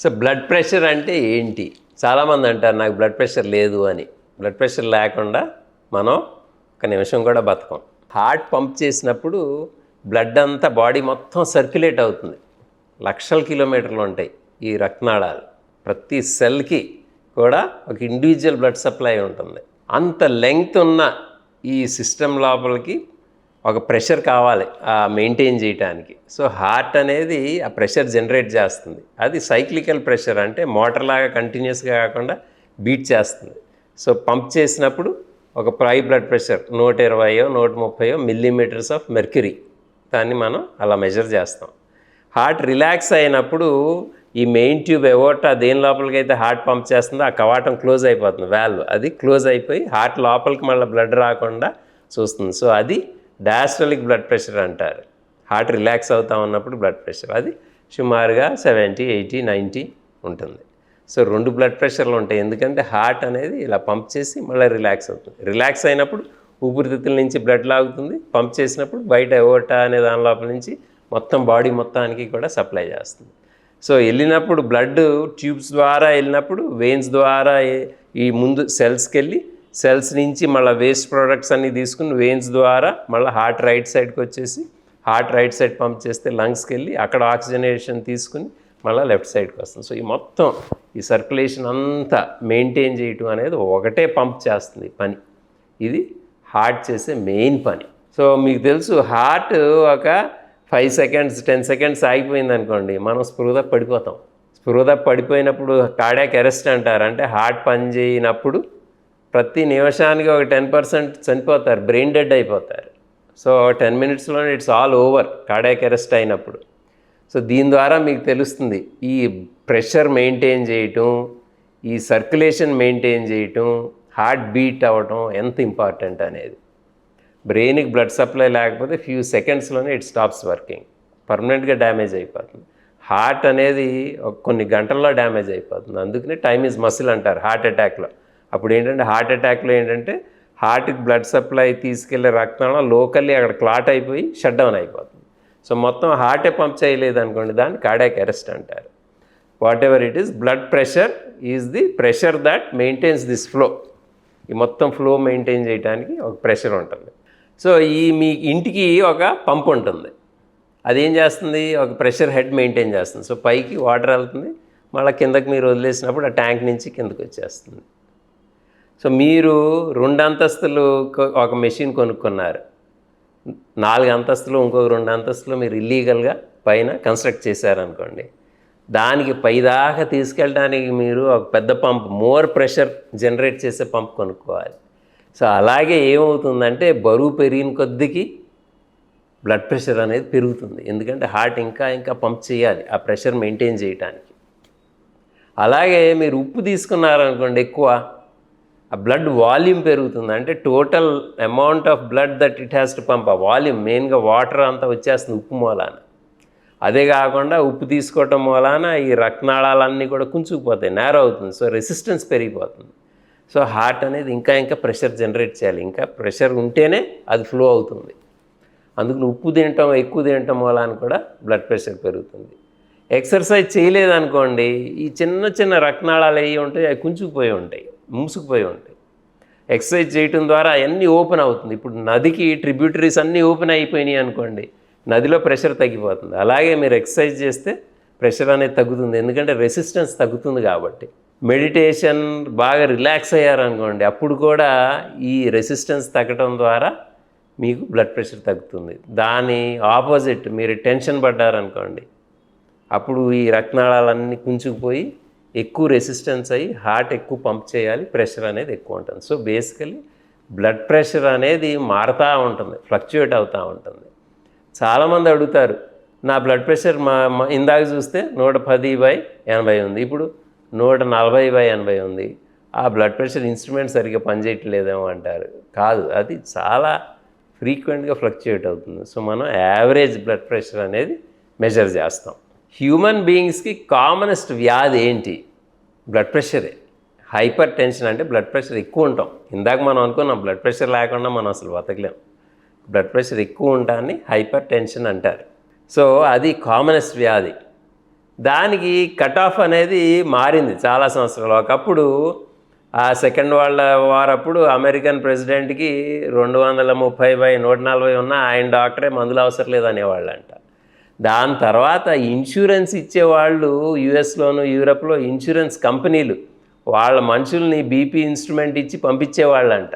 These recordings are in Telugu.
సో బ్లడ్ ప్రెషర్ అంటే ఏంటి? చాలామంది అంటారు నాకు బ్లడ్ ప్రెషర్ లేదు అని. బ్లడ్ ప్రెషర్ లేకుండా మనం ఒక నిమిషం కూడా బతకం. హార్ట్ పంప్ చేసినప్పుడు బ్లడ్ అంతా బాడీ మొత్తం సర్క్యులేట్ అవుతుంది. లక్షల కిలోమీటర్లు ఉంటాయి ఈ రక్తనాళాలు. ప్రతి సెల్కి కూడా ఒక ఇండివిజువల్ బ్లడ్ సప్లై ఉంటుంది. అంత లెంగ్త్ ఉన్న ఈ సిస్టమ్ లోపలికి ఒక ప్రెషర్ కావాలి మెయింటైన్ చేయడానికి. సో హార్ట్ అనేది ఆ ప్రెషర్ జనరేట్ చేస్తుంది. అది సైక్లికల్ ప్రెషర్, అంటే మోటార్ లాగా కంటిన్యూస్గా కాకుండా బీట్ చేస్తుంది. సో పంప్ చేసినప్పుడు ఒక high blood pressure 120 130 millimeters of mercury, దాన్ని మనం అలా మెజర్ చేస్తాం. హార్ట్ రిలాక్స్ అయినప్పుడు ఈ మెయిన్ ట్యూబ్ ఎవర్టా దేని లోపలికి అయితే హార్ట్ పంప్ చేస్తుందో ఆ కవాటం క్లోజ్ అయిపోతుంది, వాల్వ్ అది క్లోజ్ అయిపోయి హార్ట్ లోపలికి మళ్ళీ బ్లడ్ రాకుండా చూస్తుంది. సో అది డయాస్టోలిక్ బ్లడ్ ప్రెషర్ అంటారు. హార్ట్ రిలాక్స్ అవుతా ఉన్నప్పుడు బ్లడ్ ప్రెషర్ అది సుమారుగా 70, 80, 90 ఉంటుంది. సో 2 బ్లడ్ ప్రెషర్లు ఉంటాయి, ఎందుకంటే హార్ట్ అనేది ఇలా పంప్ చేసి మళ్ళీ రిలాక్స్ అవుతుంది. రిలాక్స్ అయినప్పుడు ఊపిరితిత్తుల నుంచి బ్లడ్ లాగుతుంది, పంప్ చేసినప్పుడు బయట ఎవర్టా అనే దాని లోపల నుంచి మొత్తం బాడీ మొత్తానికి కూడా సప్లై చేస్తుంది. సో వెళ్ళినప్పుడు బ్లడ్ ట్యూబ్స్ ద్వారా వెళ్ళినప్పుడు వెయిన్స్ ద్వారా ఈ ముందు సెల్స్కి వెళ్ళి సెల్స్ నుంచి మళ్ళీ వేస్ట్ ప్రోడక్ట్స్ అన్నీ తీసుకుని వెయిన్స్ ద్వారా మళ్ళీ హార్ట్ రైట్ సైడ్కి వచ్చేసి హార్ట్ రైట్ సైడ్ పంప్ చేస్తే లంగ్స్కి వెళ్ళి అక్కడ ఆక్సిజనేషన్ తీసుకుని మళ్ళీ లెఫ్ట్ సైడ్కి వస్తుంది. సో ఈ మొత్తం ఈ సర్క్యులేషన్ అంతా మెయింటైన్ చేయటం అనేది ఒకటే పంప్ చేస్తుంది పని. ఇది హార్ట్ చేసే మెయిన్ పని. సో మీకు తెలుసు హార్ట్ ఒక 5 seconds 10 seconds ఆగిపోయింది అనుకోండి, మనం స్పృహ పడిపోతాం. స్పృహ పడిపోయినప్పుడు కార్డియాక్ అరెస్ట్ అంటారు. అంటే హార్ట్ పని చేయనప్పుడు ప్రతి నిమిషానికి ఒక 10% చనిపోతారు, బ్రెయిన్ డెడ్ అయిపోతారు. సో 10 minutesలోనే it's all over cardiac arrest అయినప్పుడు. సో దీని ద్వారా మీకు తెలుస్తుంది ఈ ప్రెషర్ మెయింటైన్ చేయటం, ఈ సర్క్యులేషన్ మెయింటైన్ చేయటం, హార్ట్ బీట్ అవ్వటం ఎంత ఇంపార్టెంట్ అనేది. బ్రెయిన్కి బ్లడ్ సప్లై లేకపోతే ఫ్యూ సెకండ్స్లోనే ఇట్ స్టాప్స్ వర్కింగ్, పర్మనెంట్గా డ్యామేజ్ అయిపోతుంది. హార్ట్ అనేది కొన్ని గంటల్లో డ్యామేజ్ అయిపోతుంది. అందుకనే టైమ్ ఈజ్ మసిల్ అంటారు హార్ట్ అటాక్లో. అప్పుడు ఏంటంటే హార్ట్ అటాక్లో ఏంటంటే హార్ట్కి బ్లడ్ సప్లై తీసుకెళ్లే రక్తం లోకల్లీ అక్కడ క్లాట్ అయిపోయి షట్ డౌన్ అయిపోతుంది. సో మొత్తం హార్టే పంప్ చేయలేదు అనుకోండి, దాన్ని కార్డియాక్ అరెస్ట్ అంటారు. What ever it is, blood pressure is the pressure that maintains this flow. ఈ మొత్తం ఫ్లో మెయింటైన్ చేయడానికి ఒక ప్రెషర్ ఉంటుంది. సో ఈ మీ ఇంటికి ఒక పంప్ ఉంటుంది, అదేం చేస్తుంది, ఒక ప్రెషర్ హెడ్ మెయింటైన్ చేస్తుంది. సో పైకి వాటర్ వెళ్తుంది, మళ్ళీ కిందకి మీరు వదిలేసినప్పుడు ఆ ట్యాంక్ నుంచి కిందకి వచ్చేస్తుంది. సో మీరు 2 అంతస్తులు ఒక మెషిన్ కొనుక్కున్నారు, 4 అంతస్తులు ఇంకొక 2 అంతస్తులు మీరు ఇల్లీగల్గా పైన కన్స్ట్రక్ట్ చేశారనుకోండి, దానికి పైదాకా తీసుకెళ్ళడానికి మీరు ఒక పెద్ద పంప్, మోర్ ప్రెషర్ జనరేట్ చేసే పంప్ కొనుక్కోవాలి. సో అలాగే ఏమవుతుందంటే బరువు పెరిగిన కొద్దికి బ్లడ్ ప్రెషర్ అనేది పెరుగుతుంది, ఎందుకంటే హార్ట్ ఇంకా పంప్ చేయాలి ఆ ప్రెషర్ మెయింటైన్ చేయడానికి. అలాగే మీరు ఉప్పు తీసుకున్నారనుకోండి ఎక్కువ, ఆ బ్లడ్ వాల్యూమ్ పెరుగుతుంది. అంటే total amount of blood that it has to pump, ఆ వాల్యూమ్ మెయిన్గా వాటర్ అంతా వచ్చేస్తుంది ఉప్పు మూలాన. అదే కాకుండా ఉప్పు తీసుకోవటం మూలాన ఈ రక్తనాళాలన్నీ కూడా కుంచుకుపోతాయి, నేరో అవుతుంది. సో రెసిస్టెన్స్ పెరిగిపోతుంది. సో హార్ట్ అనేది ఇంకా ప్రెషర్ జనరేట్ చేయాలి, ఇంకా ప్రెషర్ ఉంటేనే అది ఫ్లో అవుతుంది. అందుకని ఉప్పు తినటం ఎక్కువ తినటం మూలాన కూడా బ్లడ్ ప్రెషర్ పెరుగుతుంది. ఎక్సర్సైజ్ చేయలేదనుకోండి, ఈ చిన్న రక్తనాళాలు అవి ఉంటాయి, అవి కుంచుకుపోయి ఉంటాయి, మూసుకుపోయి ఉంటాయి. ఎక్సర్సైజ్ చేయటం ద్వారా అవన్నీ ఓపెన్ అవుతుంది. ఇప్పుడు నదికి ట్రిబ్యూటరీస్ అన్నీ ఓపెన్ అయిపోయినాయి అనుకోండి, నదిలో ప్రెషర్ తగ్గిపోతుంది. అలాగే మీరు ఎక్సర్సైజ్ చేస్తే ప్రెషర్ అనేది తగ్గుతుంది, ఎందుకంటే రెసిస్టెన్స్ తగ్గుతుంది కాబట్టి. మెడిటేషన్ బాగా రిలాక్స్ అయ్యారనుకోండి, అప్పుడు కూడా ఈ రెసిస్టెన్స్ తగ్గటం ద్వారా మీకు బ్లడ్ ప్రెషర్ తగ్గుతుంది. దాని ఆపోజిట్ మీరు టెన్షన్ పడ్డారనుకోండి, అప్పుడు ఈ రక్తనాళాలన్నీ కుంచుకుపోయి ఎక్కువ రెసిస్టెన్స్ అయ్యి హార్ట్ ఎక్కువ పంప్ చేయాలి, ప్రెషర్ అనేది ఎక్కువ ఉంటుంది. సో బేసికలీ బ్లడ్ ప్రెషర్ అనేది మారుతూ ఉంటుంది, ఫ్లక్చుయేట్ అవుతూ ఉంటుంది. చాలామంది అడుగుతారు, నా బ్లడ్ ప్రెషర్ ఇందాక చూస్తే 110/80 ఉంది, ఇప్పుడు 140/80 ఉంది, ఆ బ్లడ్ ప్రెషర్ ఇన్స్ట్రుమెంట్ సరిగ్గా పనిచేయట్లేదేమో అంటారు. కాదు, అది చాలా ఫ్రీక్వెంట్గా ఫ్లక్చుయేట్ అవుతుంది. సో మనం యావరేజ్ బ్లడ్ ప్రెషర్ అనేది మెజర్ చేస్తాం. హ్యూమన్ బీయింగ్స్కి కామనెస్ట్ వ్యాధి ఏంటి? బ్లడ్ ప్రెషరే. హైపర్ టెన్షన్ అంటే బ్లడ్ ప్రెషర్ ఎక్కువ ఉంటాం. ఇందాక మనం అనుకున్నాం బ్లడ్ ప్రెషర్ లేకుండా మనం అసలు బతకలేం. బ్లడ్ ప్రెషర్ ఎక్కువ ఉంటాన్ని హైపర్ టెన్షన్ అంటారు. సో అది కామనెస్ట్ వ్యాధి. దానికి కట్ ఆఫ్ అనేది మారింది చాలా సంవత్సరాలు. ఒకప్పుడు ఆ సెకండ్ వరల్డ్ వార్ అప్పుడు అమెరికన్ ప్రెసిడెంట్కి 230/140 ఉన్న ఆయన డాక్టరే మందులు అవసరం లేదనేవాళ్ళంట. దాని తర్వాత ఇన్సూరెన్స్ ఇచ్చేవాళ్ళు యుఎస్లోను యూరప్లో ఇన్సూరెన్స్ కంపెనీలు వాళ్ళ మనుషుల్ని బీపీ ఇన్స్ట్రుమెంట్ ఇచ్చి పంపించేవాళ్ళంట.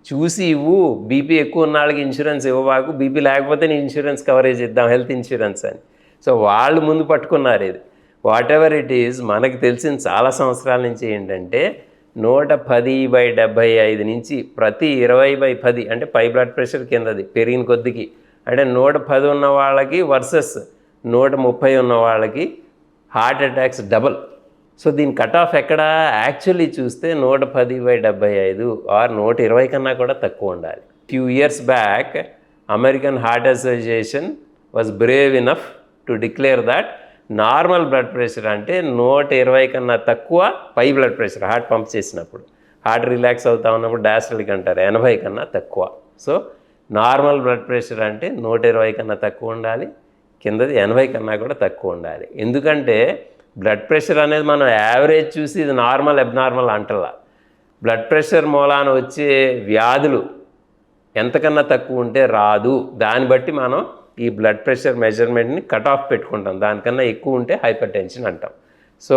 చూసి ఇవ్వు, బీపీ ఎక్కువ ఉన్న వాళ్ళకి ఇన్సూరెన్స్ ఇవ్వబాకు, బీపీ లేకపోతే నీ ఇన్సూరెన్స్ కవరేజ్ ఇద్దాం, హెల్త్ ఇన్సూరెన్స్ అని. సో వాళ్ళు ముందు పట్టుకున్నారు ఇది. వాట్ ఎవర్ ఇట్ ఈజ్, మనకు తెలిసిన చాలా సంవత్సరాల నుంచి ఏంటంటే 110/75 నుంచి ప్రతి 20/10 అంటే పై బ్లడ్ ప్రెషర్ కిందది పెరిగిన కొద్దికి, అంటే 110 ఉన్న వాళ్ళకి వర్సెస్ 130 ఉన్న వాళ్ళకి హార్ట్ అటాక్స్ డబల్. సో దీని కట్ ఆఫ్ ఎక్కడ యాక్చువల్లీ చూస్తే 110/75 ఆర్ 120 కన్నా కూడా తక్కువ ఉండాలి. Few years back American heart association was Brave enough to declare that normal blood pressure అంటే 120 కన్నా తక్కువ పై బ్లడ్ ప్రెషర్ హార్ట్ పంప్ చేసినప్పుడు, హార్ట్ రిలాక్స్ అవుతా ఉన్నప్పుడు డాస్టలిక్ అంటారు, 80 కన్నా తక్కువ. సో నార్మల్ బ్లడ్ ప్రెషర్ అంటే 120 కన్నా తక్కువ ఉండాలి, కిందది 80 కన్నా కూడా తక్కువ ఉండాలి. ఎందుకంటే బ్లడ్ ప్రెషర్ అనేది మనం యావరేజ్ చూసి ఇది నార్మల్ అబ్నార్మల్ అంటలా. బ్లడ్ ప్రెషర్ మూలాన వచ్చే వ్యాధులు ఎంతకన్నా తక్కువ ఉంటే రాదు, దాన్ని బట్టి మనం ఈ బ్లడ్ ప్రెషర్ మెజర్మెంట్ని కట్ ఆఫ్ పెట్టుకుంటాం. దానికన్నా ఎక్కువ ఉంటే హైపర్ టెన్షన్ అంటాం. సో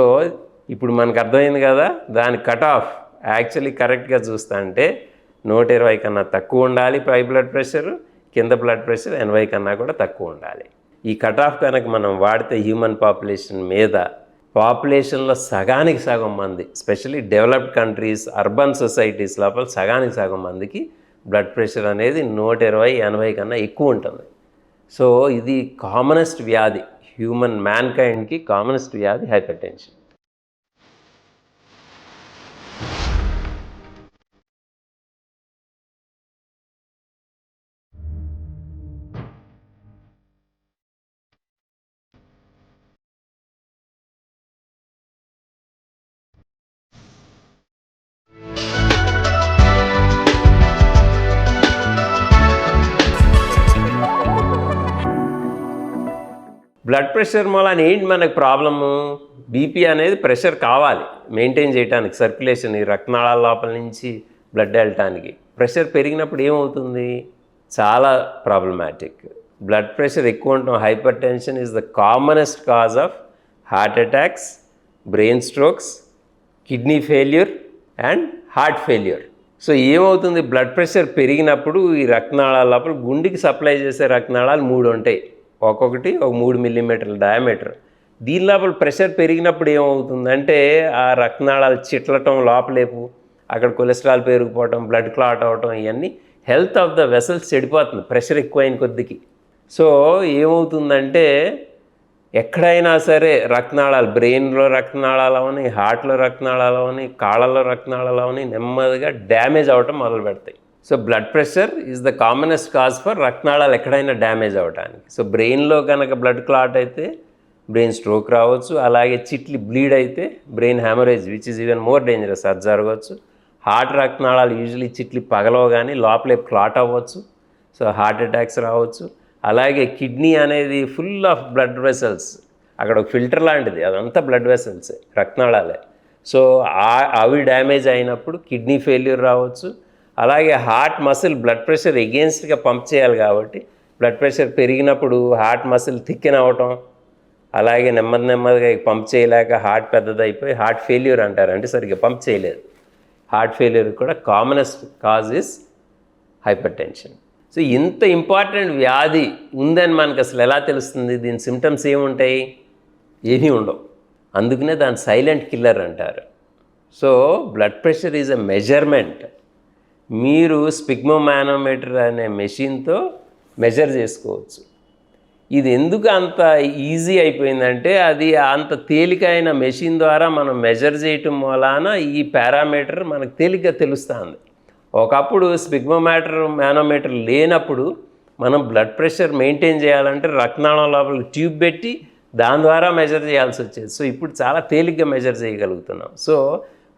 ఇప్పుడు మనకు అర్థమైంది కదా, దాని కట్ ఆఫ్ యాక్చువల్లీ కరెక్ట్గా చూస్తా అంటే 120 కన్నా తక్కువ ఉండాలి పై బ్లడ్ ప్రెషర్, కింద బ్లడ్ ప్రెషర్ 80 కన్నా కూడా తక్కువ ఉండాలి. ఈ కట్ ఆఫ్ కనుక మనం వాడితే హ్యూమన్ పాపులేషన్ మీద, పాపులేషన్లో సగానికి సగం మంది, specially developed countries urban societies లోపల సగానికి సగం మందికి బ్లడ్ ప్రెషర్ అనేది 120/80 కన్నా ఎక్కువ ఉంటుంది. సో ఇది కామనెస్ట్ వ్యాధి, హ్యూమన్ మ్యాన్కైండ్కి కామనెస్ట్ వ్యాధి హైపర్ టెన్షన్. బ్లడ్ ప్రెషర్ మూలాన ఏంటి మనకు ప్రాబ్లము? బీపీ అనేది ప్రెషర్ కావాలి మెయింటైన్ చేయడానికి, సర్క్యులేషన్, ఈ రక్తనాళాల లోపల నుంచి బ్లడ్ వెళ్ళటానికి. ప్రెషర్ పెరిగినప్పుడు ఏమవుతుంది? చాలా ప్రాబ్లమాటిక్. బ్లడ్ ప్రెషర్ ఎక్కువ ఉండటం, hyper tension is the commonest cause of heart attacks, brain strokes, kidney failure and heart failure. So ఏమవుతుంది, బ్లడ్ ప్రెషర్ పెరిగినప్పుడు ఈ రక్తనాళాల లోపల గుండెకి సప్లై చేసే రక్తనాళాలు 3 ఉంటాయి, ఒక్కొక్కటి ఒక 3 మిల్లీమీటర్ల డయామీటర్. దీని లోపల ప్రెషర్ పెరిగినప్పుడు ఏమవుతుందంటే ఆ రక్తనాళాలు చిట్లటం, లోపలేపు అక్కడ కొలెస్ట్రాల్ పెరిగిపోవటం, బ్లడ్ క్లాట్ అవ్వటం, ఇవన్నీ హెల్త్ ఆఫ్ ద వెసల్స్ చెడిపోతుంది ప్రెషర్ ఎక్కువైన కొద్దికి. సో ఏమవుతుందంటే ఎక్కడైనా సరే రక్తనాళాలు, బ్రెయిన్లో రక్తనాళాలు అవని, హార్ట్లో రక్తనాళాలు అవని, కాళ్ళలో రక్తనాళాలు అవని నెమ్మదిగా డ్యామేజ్ అవ్వటం మొదలు పెడతాయి. So blood pressure is the commonest cause for రక్తనాళాలు ఎక్కడైనా డ్యామేజ్ అవ్వడానికి. సో బ్రెయిన్లో కనుక బ్లడ్ క్లాట్ అయితే బ్రెయిన్ స్ట్రోక్ రావచ్చు, అలాగే చిట్లి బ్లీడ్ అయితే brain haemorrhage which is even more dangerous, అది జరగవచ్చు. హార్ట్ రక్తనాళాలు యూజువలీ చిట్లి పగలవు కానీ లోపలే క్లాట్ అవ్వచ్చు, సో హార్ట్ అటాక్స్ రావచ్చు. అలాగే కిడ్నీ అనేది ఫుల్ ఆఫ్ బ్లడ్ వెసల్స్, అక్కడ ఒక ఫిల్టర్ లాంటిది, అదంతా బ్లడ్ వెసల్సే, రక్తనాళాలే. సో అవి డ్యామేజ్ అయినప్పుడు కిడ్నీ ఫెయిల్యూర్ రావచ్చు. అలాగే హార్ట్ మసిల్ బ్లడ్ ప్రెషర్ ఎగెన్స్ట్గా పంప్ చేయాలి కాబట్టి బ్లడ్ ప్రెషర్ పెరిగినప్పుడు హార్ట్ మసిల్ థిక్కెన్ అవ్వటం, అలాగే నెమ్మదిగా పంప్ చేయలేక హార్ట్ పెద్దదైపోయి హార్ట్ ఫెయిల్యూర్ అంటారు, అంటే సరిగ్గా పంప్ చేయలేదు. హార్ట్ ఫెయిల్యూర్ కూడా commonest cause is hyper tension. So ఇంత ఇంపార్టెంట్ వ్యాధి ఉందని మనకు అసలు ఎలా తెలుస్తుంది? దీని సిమ్టమ్స్ ఏముంటాయి? ఏమీ ఉండవు. అందుకనే దాన్ని సైలెంట్ కిల్లర్ అంటారు. So blood pressure is a measurement. మీరు స్పిగ్మోమానోమీటర్ అనే మెషిన్తో మెజర్ చేసుకోవచ్చు. ఇది ఎందుకు అంత ఈజీ అయిపోయిందంటే అది అంత తేలికైన మెషిన్ ద్వారా మనం మెజర్ చేయటం మూలాన ఈ పారామీటర్ మనకు తేలిగ్గా తెలుస్తుంది. ఒకప్పుడు మానోమీటర్ లేనప్పుడు మనం బ్లడ్ ప్రెషర్ మెయింటైన్ చేయాలంటే రక్తనాళం లోపల ట్యూబ్ పెట్టి దాని ద్వారా మెజర్ చేయాల్సి వచ్చేది. సో ఇప్పుడు చాలా తేలిగ్గా మెజర్ చేయగలుగుతున్నాం. సో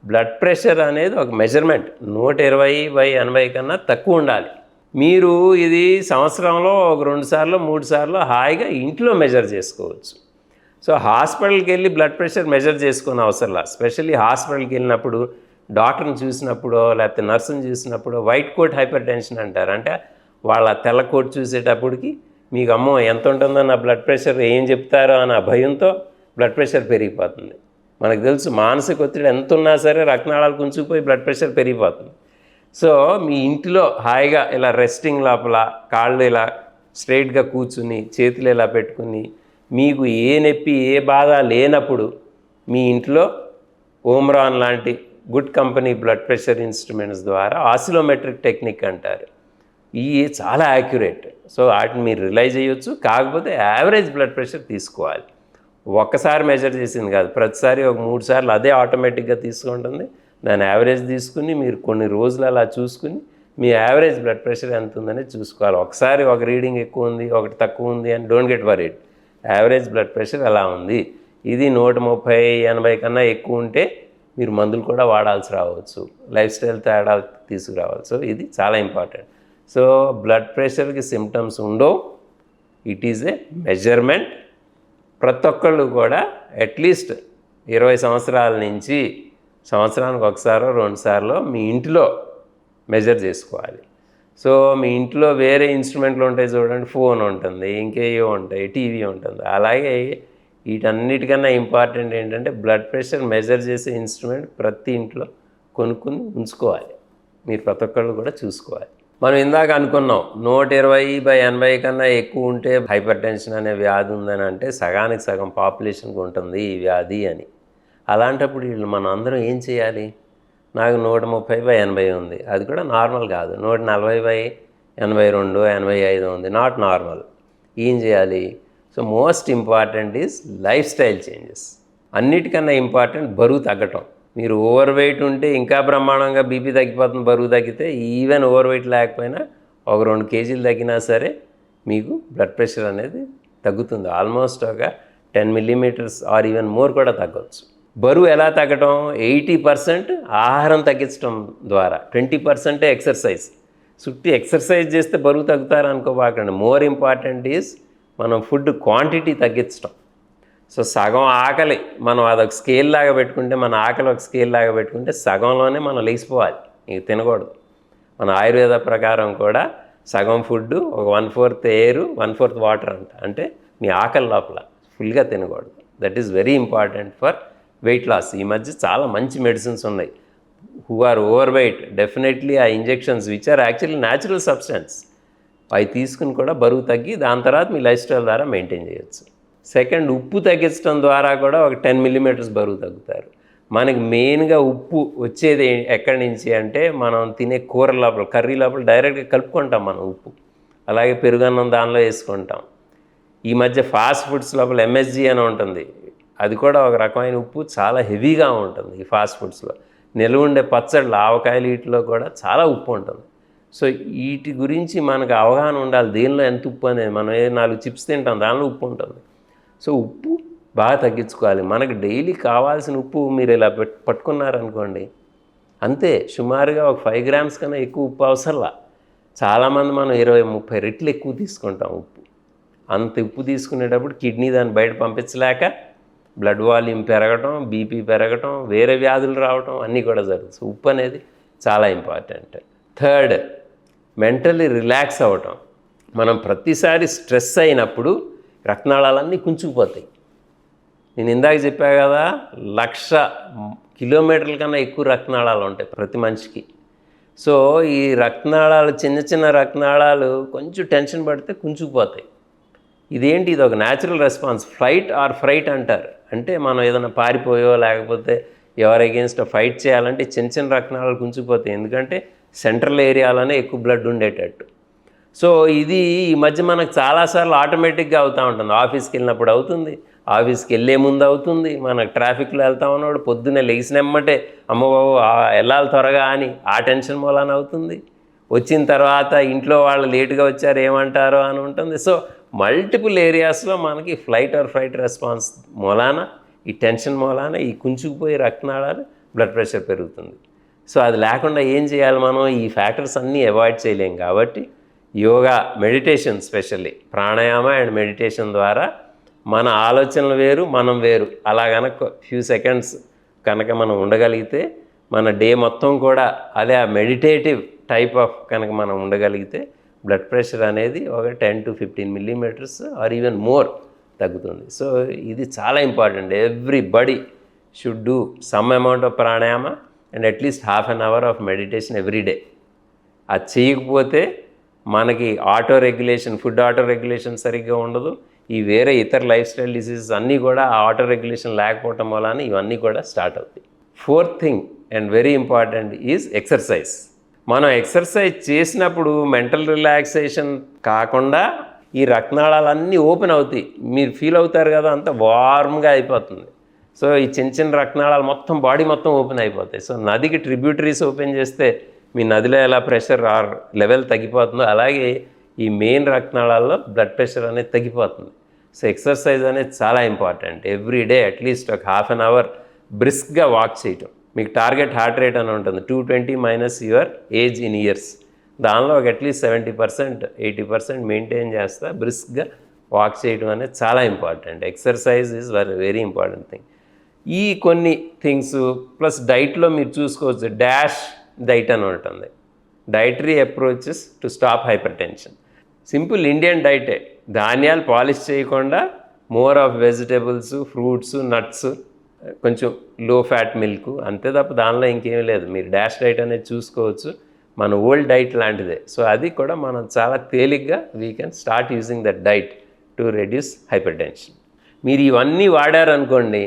బ్లడ్ ప్రెషర్ అనేది ఒక మెజర్మెంట్, 120/80 కన్నా తక్కువ ఉండాలి. మీరు ఇది సంవత్సరంలో ఒక 2 సార్లు 3 సార్లు హాయిగా ఇంట్లో మెజర్ చేసుకోవచ్చు. సో హాస్పిటల్కి వెళ్ళి బ్లడ్ ప్రెషర్ మెజర్ చేసుకునే అవసరంలా. స్పెషల్లీ హాస్పిటల్కి వెళ్ళినప్పుడు డాక్టర్ని చూసినప్పుడు లేకపోతే నర్సుని చూసినప్పుడు వైట్ కోట్ హైపర్ టెన్షన్ అంటారు. అంటే వాళ్ళ తెల్ల కోట్ చూసేటప్పటికి మీకు అమ్మో ఎంత ఉంటుందో నా బ్లడ్ ప్రెషర్ ఏం చెప్తారో అన్న భయంతో బ్లడ్ ప్రెషర్ పెరిగిపోతుంది. మనకు తెలుసు మానసిక ఒత్తిడి ఎంత ఉన్నా సరే రక్తనాళాలు కుంచుకుపోయి బ్లడ్ ప్రెషర్ పెరిగిపోతుంది. సో మీ ఇంటిలో హాయిగా ఇలా రెస్టింగ్ లోపల కాళ్ళు ఇలా స్ట్రైట్గా కూర్చుని చేతులు ఇలా పెట్టుకుని మీకు ఏ నొప్పి ఏ బాధ లేనప్పుడు మీ ఇంట్లో ఓమ్రాన్ లాంటి good company blood pressure instruments ద్వారా ఆసిలోమెట్రిక్ టెక్నిక్ అంటారు. ఇవి చాలా యాక్యురేట్. సో వాటిని మీరు రిలైజ్ చేయొచ్చు. కాకపోతే యావరేజ్ బ్లడ్ ప్రెషర్ తీసుకోవాలి. ఒక్కసారి మెజర్ చేసింది కాదు, ప్రతిసారి ఒక 3 సార్లు అదే ఆటోమేటిక్గా తీసుకుంటుంది. దాని యావరేజ్ తీసుకుని మీరు కొన్ని రోజులు అలా చూసుకుని మీ యావరేజ్ బ్లడ్ ప్రెషర్ ఎంత ఉందని చూసుకోవాలి. ఒకసారి ఒక రీడింగ్ ఎక్కువ ఉంది ఒకటి తక్కువ ఉంది అని don't get worried. Average blood pressure ఎలా ఉంది, ఇది 130/80 కన్నా ఎక్కువ ఉంటే మీరు మందులు కూడా వాడాల్సి రావచ్చు, లైఫ్ స్టైల్ తేడాలు తీసుకురావాలి. సో ఇది చాలా ఇంపార్టెంట్. సో బ్లడ్ ప్రెషర్కి సిమ్టమ్స్ ఉండవు. It is a measurement. ప్రతి ఒక్కళ్ళు కూడా అట్లీస్ట్ 20 సంవత్సరాల నుంచి సంవత్సరానికి ఒకసారో 2 సార్లు మీ ఇంట్లో మెజర్ చేసుకోవాలి. సో మీ ఇంట్లో వేరే ఇన్స్ట్రుమెంట్లు ఉంటాయి చూడండి, ఫోన్ ఉంటుంది, ఇంకేయో ఉంటాయి, టీవీ ఉంటుంది. అలాగే వీటన్నిటికన్నా ఇంపార్టెంట్ ఏంటంటే బ్లడ్ ప్రెషర్ మెజర్ చేసే ఇన్స్ట్రుమెంట్ ప్రతి ఇంట్లో కొనుక్కుని ఉంచుకోవాలి. మీరు ప్రతి ఒక్కళ్ళు కూడా చూసుకోవాలి. మనం ఇందాక అనుకున్నాం 120/80 కన్నా ఎక్కువ ఉంటే హైపర్ టెన్షన్ అనే వ్యాధి ఉందని, అంటే సగానికి సగం పాపులేషన్కి ఉంటుంది ఈ వ్యాధి అని. అలాంటప్పుడు వీళ్ళు మనం అందరం ఏం చేయాలి? నాకు 130/80 ఉంది, అది కూడా నార్మల్ కాదు. 140/82, 85 ఉంది, నాట్ నార్మల్. ఏం చేయాలి? So most important is life style changes. అన్నిటికన్నా ఇంపార్టెంట్ బరువు తగ్గటం. మీరు ఓవర్ వెయిట్ ఉంటే ఇంకా బ్రహ్మాండంగా బీపీ తగ్గిపోతుంది. బరువు తగ్గితే ఈవెన్ ఓవర్ వెయిట్ లేకపోయినా ఒక 2 కేజీలు తగ్గినా సరే మీకు బ్లడ్ ప్రెషర్ అనేది తగ్గుతుంది. ఆల్మోస్ట్ ఒక 10 మిల్లీమీటర్స్ ఆర్ ఈవెన్ మోర్ కూడా తగ్గవచ్చు. బరువు ఎలా తగ్గటం? 80% ఆహారం తగ్గించడం ద్వారా, 20% ఎక్సర్సైజ్. చుట్టూ ఎక్సర్సైజ్ చేస్తే బరువు తగ్గుతారు అనుకోబాకండి. మోర్ ఇంపార్టెంట్ ఈజ్ మనం ఫుడ్ క్వాంటిటీ తగ్గించడం. సో సగం ఆకలి మనం అదొక స్కేల్ లాగా పెట్టుకుంటే, మన ఆకలి ఒక స్కేల్ లాగా పెట్టుకుంటే సగంలోనే మనం లేచిపోవాలి, ఇంక తినకూడదు. మన ఆయుర్వేద ప్రకారం కూడా సగం ఫుడ్, ఒక 1/4 ఎయిర్ 1/4 వాటర్ అంట. అంటే మీ ఆకలి లోపల ఫుల్గా తినకూడదు. That is very important for weight loss. ఈ మధ్య చాలా మంచి మెడిసిన్స్ ఉన్నాయి. Who are overweight definitely ఆ injections which are actually natural substance అవి తీసుకుని కూడా బరువు తగ్గి దాని తర్వాత మీ లైఫ్ స్టైల్ ద్వారా మెయింటైన్ చేయొచ్చు. సెకండ్, ఉప్పు తగ్గించడం ద్వారా కూడా ఒక 10 మిల్లీమీటర్స్ బరువు తగ్గుతారు. మనకి మెయిన్గా ఉప్పు వచ్చేది ఎక్కడి నుంచి అంటే మనం తినే కూర లోపల, కర్రీ లోపల డైరెక్ట్గా కలుపుకుంటాం మనం ఉప్పు. అలాగే పెరుగన్నం దానిలో వేసుకుంటాం. ఈ మధ్య ఫాస్ట్ ఫుడ్స్ లోపల MSG అని ఉంటుంది, అది కూడా ఒక రకమైన ఉప్పు, చాలా హెవీగా ఉంటుంది ఈ ఫాస్ట్ ఫుడ్స్లో. నిల్వ ఉండే పచ్చళ్ళు, ఆవకాయలు, వీటిలో కూడా చాలా ఉప్పు ఉంటుంది. సో వీటి గురించి మనకు అవగాహన ఉండాలి, దేనిలో ఎంత ఉప్పు అనేది. మనం 4 చిప్స్ తింటాం, దానిలో ఉప్పు ఉంటుంది. సో ఉప్పు బాగా తగ్గించుకోవాలి. మనకు డైలీ కావాల్సిన ఉప్పు మీరు ఇలా పట్టుకున్నారనుకోండి, అంతే, సుమారుగా ఒక 5 గ్రామ్స్ కన్నా ఎక్కువ ఉప్పు అవసరంలా. చాలామంది మనం 20-30 రెట్లు ఎక్కువ తీసుకుంటాం ఉప్పు. అంత ఉప్పు తీసుకునేటప్పుడు కిడ్నీ దాన్ని బయట పంపించలేక బ్లడ్ వాల్యూమ్ పెరగటం, బీపీ పెరగటం, వేరే వ్యాధులు రావటం అన్నీ కూడా జరుగుతుంది. సో ఉప్పు అనేది చాలా ఇంపార్టెంట్. థర్డ్, మెంటల్లీ రిలాక్స్ అవ్వటం. మనం ప్రతిసారి స్ట్రెస్ అయినప్పుడు రక్తనాళాలన్నీ కుంచుకుపోతాయి. నేను ఇందాక చెప్పా కదా, 1,00,000 కిలోమీటర్ల కన్నా ఎక్కువ రక్తనాళాలు ఉంటాయి ప్రతి మనిషికి. సో ఈ రక్తనాళాలు, చిన్న చిన్న రక్తనాళాలు కొంచెం టెన్షన్ పడితే కుంచుకుపోతాయి. ఇదేంటి? ఇది ఒక natural response. Flight or fright అంటారు. అంటే మనం ఏదైనా పారిపోయో లేకపోతే ఎవరు అగేన్స్ట్ ఫైట్ చేయాలంటే చిన్న చిన్న రక్తనాళాలు కుంచుకుపోతాయి. ఎందుకంటే సెంట్రల్ ఏరియాలోనే ఎక్కువ బ్లడ్ ఉండేటట్టు. సో ఇది ఈ మధ్య మనకు చాలాసార్లు ఆటోమేటిక్గా అవుతూ ఉంటుంది. ఆఫీస్కి వెళ్ళినప్పుడు అవుతుంది, ఆఫీస్కి వెళ్ళే ముందు అవుతుంది, మనకు ట్రాఫిక్లో వెళ్తా ఉన్నప్పుడు పొద్దున్నే లెగిసినమ్మటే అమ్మ బాబు వెళ్ళాలి త్వరగా అని ఆ టెన్షన్ మూలాన అవుతుంది. వచ్చిన తర్వాత ఇంట్లో వాళ్ళు లేటుగా వచ్చారు ఏమంటారో అని ఉంటుంది. సో మల్టిపుల్ ఏరియాస్లో మనకి ఫ్లైట్ ఆర్ ఫ్లైట్ రెస్పాన్స్ మూలాన, ఈ టెన్షన్ మూలాన ఈ కుంచుకుపోయే రక్తనాళాలు బ్లడ్ ప్రెషర్ పెరుగుతుంది. సో అది లేకుండా ఏం చేయాలి? మనం ఈ ఫ్యాక్టర్స్ అన్నీ అవాయిడ్ చేయలేం. కాబట్టి yoga, meditation, specially pranayama and meditation ద్వారా మన ఆలోచనలు వేరు, మనం వేరు. అలా కనుక ఫ్యూ సెకండ్స్ కనుక మనం ఉండగలిగితే మన డే మొత్తం కూడా అదే ఆ మెడిటేటివ్ టైప్ ఆఫ్ కనుక మనం ఉండగలిగితే బ్లడ్ ప్రెషర్ అనేది ఒక 10 to 15 millimeters or even more తగ్గుతుంది. సో ఇది చాలా important. Everybody should do some amount of pranayama and atleast half an hour of meditation every day. అది చేయకపోతే మనకి auto regulation, food auto regulation సరిగ్గా ఉండదు. ఈ వేరే ఇతర లైఫ్ స్టైల్ డిసీజెస్ అన్నీ కూడా ఆ ఆటో రెగ్యులేషన్ లేకపోవటం వలన ఇవన్నీ కూడా స్టార్ట్ అవుతాయి. Fourth thing and very important is exercise. మనం ఎక్సర్సైజ్ చేసినప్పుడు మెంటల్ రిలాక్సేషన్ కాకుండా ఈ రక్తనాళాలన్నీ ఓపెన్ అవుతాయి. మీరు ఫీల్ అవుతారు కదా, అంత వార్మ్గా అయిపోతుంది. సో ఈ చిన్న చిన్న రక్తనాళాలు మొత్తం బాడీ మొత్తం ఓపెన్ అయిపోతాయి. సో నదికి ట్రిబ్యూటరీస్ ఓపెన్ చేస్తే మీ నదిలో ఎలా ప్రెషర్ లెవెల్ తగ్గిపోతుందో అలాగే ఈ మెయిన్ రక్తనాళాల్లో బ్లడ్ ప్రెషర్ అనేది తగ్గిపోతుంది. సో ఎక్సర్సైజ్ అనేది చాలా ఇంపార్టెంట్. ఎవ్రీ డే అట్లీస్ట్ ఒక హాఫ్ అన్ అవర్ బ్రిస్క్గా వాక్ చేయటం. మీకు టార్గెట్ హార్ట్ రేట్ అని ఉంటుంది 220 minus your age in years. దానిలో ఒక అట్లీస్ట్ 70%, 80% మెయింటైన్ చేస్తా బ్రిస్క్గా వాక్ చేయడం అనేది చాలా important. Exercise is very important thing. ఈ కొన్ని థింగ్స్ ప్లస్ డైట్లో మీరు చూసుకోవచ్చు. డాష్ డైట్ అని ఉంటుంది, dietary approaches to stop hypertension. Simple Indian డైటే, ధాన్యాలు పాలిష్ చేయకుండా more of vegetables, fruits, nuts, కొంచెం లో ఫ్యాట్ మిల్క్, అంతే తప్ప దానిలో ఇంకేమీ లేదు. మీరు డాష్ డైట్ అనేది చూసుకోవచ్చు. మన ఓల్డ్ డైట్ లాంటిదే. సో అది కూడా మనం చాలా తేలిగ్గా we can start using that diet to reduce hyper tension. మీరు ఇవన్నీ వాడారనుకోండి,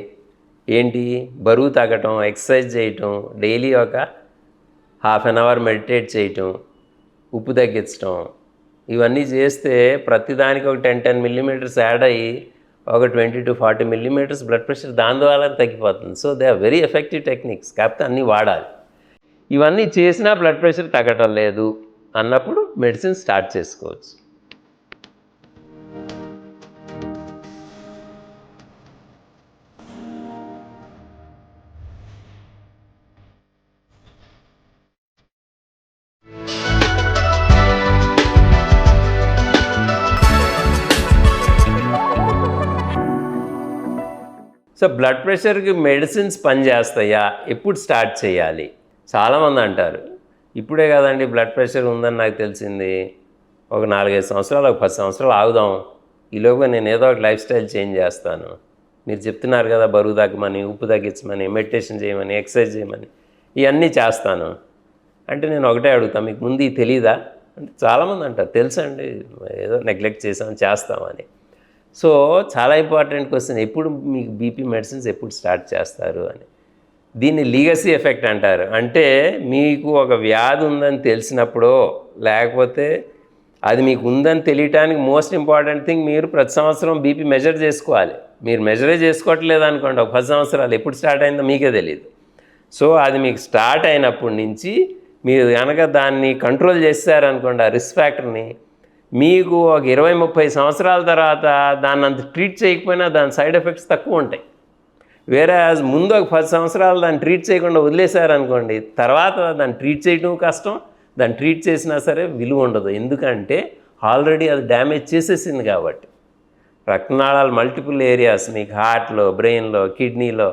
ఏంటి బరువు తగ్గటం, ఎక్సర్సైజ్ చేయటం, డైలీ ఒక హాఫ్ అన్ అవర్ మెడిటేట్ చేయటం, ఉప్పు తగ్గించడం, ఇవన్నీ చేస్తే ప్రతిదానికి ఒక 10 millimeters యాడ్ అయ్యి ఒక 20 to 40 millimeters బ్లడ్ ప్రెషర్ దాని ద్వారా తగ్గిపోతుంది. So they are very effective techniques. కాకపోతే అన్నీ వాడాలి. ఇవన్నీ చేసినా బ్లడ్ ప్రెషర్ తగ్గటం లేదు అన్నప్పుడు మెడిసిన్ స్టార్ట్ చేసుకోవచ్చు. సో బ్లడ్ ప్రెషర్కి మెడిసిన్స్ పనిచేస్తాయా, ఎప్పుడు స్టార్ట్ చేయాలి? చాలామంది అంటారు ఇప్పుడే కదండి బ్లడ్ ప్రెషర్ ఉందని నాకు తెలిసింది, ఒక 4-5 సంవత్సరాలు, ఒక 10 సంవత్సరాలు ఆగుదాం, ఈలోగా నేను ఏదో ఒక లైఫ్ స్టైల్ చేంజ్ చేస్తాను. మీరు చెప్తున్నారు కదా బరువు తగ్గమని, ఉప్పు తగ్గించమని, మెడిటేషన్ చేయమని, ఎక్సర్సైజ్ చేయమని, ఇవన్నీ చేస్తాను అంటే నేను ఒకటే అడుగుతాను, మీకు ముందు ఇది తెలీదా అంటే చాలామంది అంటారు తెలుసండి, ఏదో నెగ్లెక్ట్ చేస్తామని. సో చాలా ఇంపార్టెంట్ క్వశ్చన్, ఎప్పుడు మీకు బీపీ మెడిసిన్స్ ఎప్పుడు స్టార్ట్ చేస్తారు అని. దీన్ని లీగసీ ఎఫెక్ట్ అంటారు. అంటే మీకు ఒక వ్యాధి ఉందని తెలిసినప్పుడో లేకపోతే అది మీకు ఉందని తెలియటానికి మోస్ట్ ఇంపార్టెంట్ థింగ్, మీరు ప్రతి సంవత్సరం బీపీ మెజర్ చేసుకోవాలి. మీరు మెజరే చేసుకోవట్లేదు అనుకోండి, ఒక 10 సంవత్సరాలు ఎప్పుడు స్టార్ట్ అయిందో మీకే తెలియదు. సో అది మీకు స్టార్ట్ అయినప్పటి నుంచి మీరు కనుక దాన్ని కంట్రోల్ చేశారనుకోండి, ఆ రిస్క్ ఫ్యాక్టర్ని, మీకు ఒక 20-30 సంవత్సరాల తర్వాత దాన్ని అంత ట్రీట్ చేయకపోయినా దాని సైడ్ ఎఫెక్ట్స్ తక్కువ ఉంటాయి. వేరే ముందు ఒక 10 సంవత్సరాలు దాన్ని ట్రీట్ చేయకుండా వదిలేశారనుకోండి, తర్వాత దాన్ని ట్రీట్ చేయడం కష్టం, దాన్ని ట్రీట్ చేసినా సరే విలువ ఉండదు. ఎందుకంటే ఆల్రెడీ అది డ్యామేజ్ చేసేసింది కాబట్టి. రక్తనాళాలు మల్టిపుల్ ఏరియాస్ మీకు హార్ట్లో, బ్రెయిన్లో, కిడ్నీలో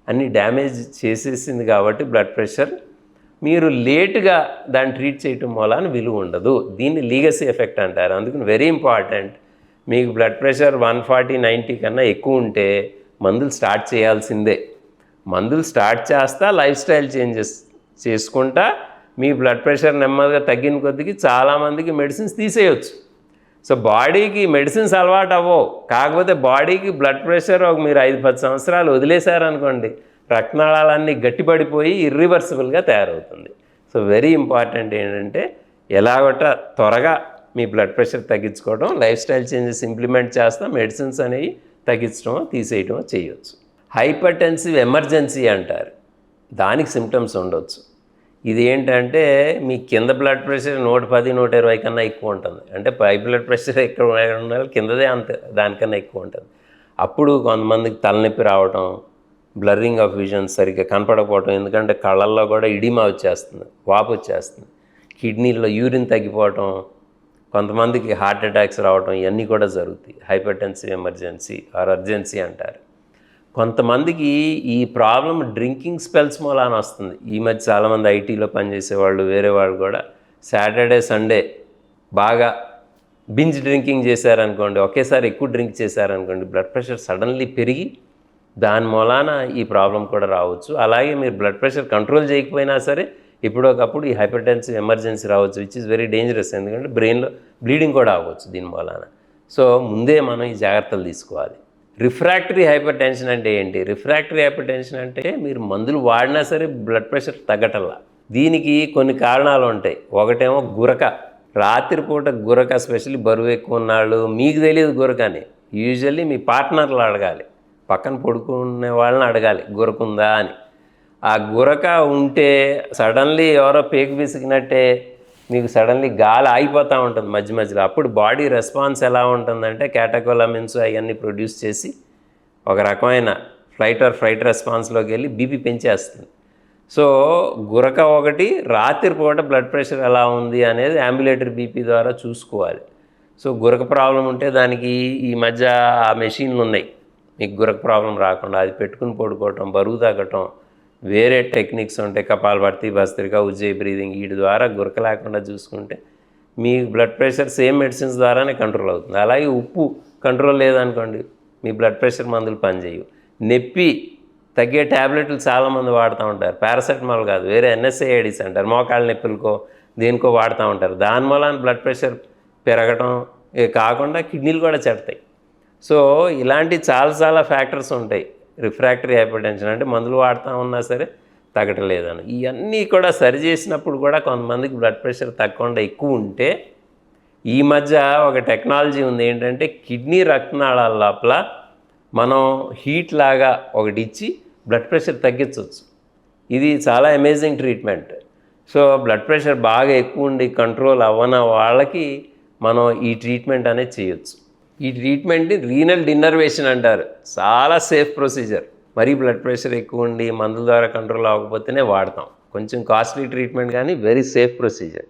అన్నీ డ్యామేజ్ చేసేసింది కాబట్టి బ్లడ్ ప్రెషర్ మీరు లేటుగా దాన్ని ట్రీట్ చేయటం వలన విలువ ఉండదు. దీన్ని లీగసీ ఎఫెక్ట్ అంటారు. అందుకని వెరీ ఇంపార్టెంట్, మీకు బ్లడ్ ప్రెషర్ 140/90 కన్నా ఎక్కువ ఉంటే మందులు స్టార్ట్ చేయాల్సిందే. మందులు స్టార్ట్ చేస్తా లైఫ్ స్టైల్ చేంజెస్ చేసుకుంటా మీ బ్లడ్ ప్రెషర్ నెమ్మదిగా తగ్గిన కొద్దికి చాలామందికి మెడిసిన్స్ తీసేయచ్చు. సో బాడీకి మెడిసిన్స్ అలవాటు అవ్వవు, కాకపోతే బాడీకి బ్లడ్ ప్రెషర్ ఒక మీరు 5-10 సంవత్సరాలు వదిలేశారనుకోండి, రక్తనాళాలన్నీ గట్టిపడిపోయి ఇర్రివర్సిబుల్గా తయారవుతుంది. సో వెరీ ఇంపార్టెంట్ ఏంటంటే ఎలాగొట త్వరగా మీ బ్లడ్ ప్రెషర్ తగ్గించుకోవడం, లైఫ్ స్టైల్ చేంజెస్ ఇంప్లిమెంట్ చేస్తాం, మెడిసిన్స్ అనేవి తగ్గించడమో తీసేయటమో చేయవచ్చు. హైపర్టెన్సివ్ ఎమర్జెన్సీ అంటారు, దానికి సిమ్టమ్స్ ఉండొచ్చు. ఇది ఏంటంటే మీ కింద బ్లడ్ ప్రెషర్ 110-120 కన్నా ఎక్కువ ఉంటుంది. అంటే పై బ్లడ్ ప్రెషర్ ఎక్కడ ఉండాలి, కిందదే అంతే, దానికన్నా ఎక్కువ ఉంటుంది. అప్పుడు కొంతమందికి తలనొప్పి రావటం, బ్లర్రింగ్ ఆఫ్ విజన్, సరిగ్గా కనపడకపోవటం, ఎందుకంటే కళ్ళల్లో కూడా ఇడిమా వచ్చేస్తుంది, వాపు వచ్చేస్తుంది, కిడ్నీలో యూరిన్ తగ్గిపోవటం, కొంతమందికి హార్ట్ అటాక్స్ రావడం ఇవన్నీ కూడా జరుగుతాయి. హైపర్టెన్సివ్ ఎమర్జెన్సీ ఆర్ అర్జెన్సీ అంటారు. కొంతమందికి ఈ ప్రాబ్లం డ్రింకింగ్ స్పెల్స్ మూలాన వస్తుంది. ఈ మధ్య చాలామంది ఐటీలో పనిచేసేవాళ్ళు వేరే వాళ్ళు కూడా సాటర్డే సండే బాగా బింజ్ డ్రింకింగ్ చేశారనుకోండి, ఒకేసారి ఎక్కువ డ్రింక్ చేశారనుకోండి, బ్లడ్ ప్రెషర్ సడన్లీ పెరిగి దాని మూలాన ఈ ప్రాబ్లం కూడా రావచ్చు. అలాగే మీరు బ్లడ్ ప్రెషర్ కంట్రోల్ చేయకపోయినా సరే ఎప్పుడోకప్పుడు ఈ హైపర్టెన్సివ్ ఎమర్జెన్సీ రావచ్చు, విచ్ ఇస్ వెరీ డేంజరస్. ఎందుకంటే బ్రెయిన్లో బ్లీడింగ్ కూడా అవ్వచ్చు దీని మూలాన. సో ముందే మనం ఈ జాగ్రత్తలు తీసుకోవాలి. రిఫ్రాక్టరీ హైపర్ టెన్షన్ అంటే ఏంటి? రిఫ్రాక్టరీ హైపర్ టెన్షన్ అంటే మీరు మందులు వాడినా సరే బ్లడ్ ప్రెషర్ తగ్గటల్లా. దీనికి కొన్ని కారణాలు ఉంటాయి. ఒకటేమో గురక. రాత్రిపూట గురక, స్పెషల్లీ బరువు ఎక్కువ ఉన్నాళ్ళు, మీకు తెలియదు గురకని. యూజువల్లీ మీ పార్ట్నర్లు అడగాలి, పక్కన పడుకునే వాళ్ళని అడగాలి గురకుందా అని. ఆ గురక ఉంటే సడన్లీ ఎవరో పేకు విసిగినట్టే మీకు సడన్లీ గాలి ఆగిపోతూ ఉంటుంది మధ్య మధ్యలో. అప్పుడు బాడీ రెస్పాన్స్ ఎలా ఉంటుందంటే క్యాటకోలమిన్స్ అవన్నీ ప్రొడ్యూస్ చేసి ఒక రకమైన ఫ్లైట్ రెస్పాన్స్లోకి వెళ్ళి బీపీ పెంచేస్తుంది. సో గురక ఒకటి. రాత్రిపూట బ్లడ్ ప్రెషర్ ఎలా ఉంది అనేది అంబులేటరీ బీపీ ద్వారా చూసుకోవాలి. సో గురక ప్రాబ్లం ఉంటే దానికి ఈ మధ్య ఆ మెషిన్లు ఉన్నాయి, మీకు గురక ప్రాబ్లం రాకుండా అది పెట్టుకుని పడుకోవటం, బరువు తగ్గటం, వేరే టెక్నిక్స్ ఉంటాయి, కపాలభాతి, భస్త్రిక, ఉజ్జయి బ్రీదింగ్, వీటి ద్వారా గురక లేకుండా చూసుకుంటే మీ బ్లడ్ ప్రెషర్ సేమ్ మెడిసిన్స్ ద్వారానే కంట్రోల్ అవుతుంది. అలాగే ఉప్పు కంట్రోల్ లేదనుకోండి, మీ బ్లడ్ ప్రెషర్ మందులు పనిచేయవు. నొప్పి తగ్గే ట్యాబ్లెట్లు చాలామంది వాడుతూ ఉంటారు, పారాసెటమాల్ కాదు, వేరే ఎన్ఎస్ఏఐడిస్ అంటారు, మోకాళ్ళ నొప్పులకో దేనికో వాడుతూ ఉంటారు. దాని వలన బ్లడ్ ప్రెషర్ పెరగటం కాకుండా కిడ్నీలు కూడా చెడతాయి. సో ఇలాంటి చాలా ఫ్యాక్టర్స్ ఉంటాయి. రిఫ్రాక్టరీ హైపర్ టెన్షన్ అంటే మందులు వాడుతూ ఉన్నా సరే తగ్గట్లేదని. ఇవన్నీ కూడా సరి చేసినప్పుడు కూడా కొంతమందికి బ్లడ్ ప్రెషర్ తగ్గకుండా ఎక్కువ ఉంటే ఈ మధ్య ఒక టెక్నాలజీ ఉంది. ఏంటంటే కిడ్నీ రక్తనాళాల లోపల మనం హీట్ లాగా ఒకటి ఇచ్చి బ్లడ్ ప్రెషర్ తగ్గించవచ్చు. ఇది చాలా amazing treatment. So blood pressure బాగా ఎక్కువ ఉండి కంట్రోల్ అవ్వన వాళ్ళకి మనం ఈ ట్రీట్మెంట్ అనేది చేయొచ్చు. ఈ ట్రీట్మెంట్ని రీనల్ డిన్నర్వేషన్ అంటారు. చాలా సేఫ్ ప్రొసీజర్. మరీ బ్లడ్ ప్రెషర్ ఎక్కువ ఉండి మందుల ద్వారా కంట్రోల్ అవ్వకపోతేనే వాడతాం. కొంచెం కాస్ట్లీ ట్రీట్మెంట్ కానీ వెరీ సేఫ్ ప్రొసీజర్.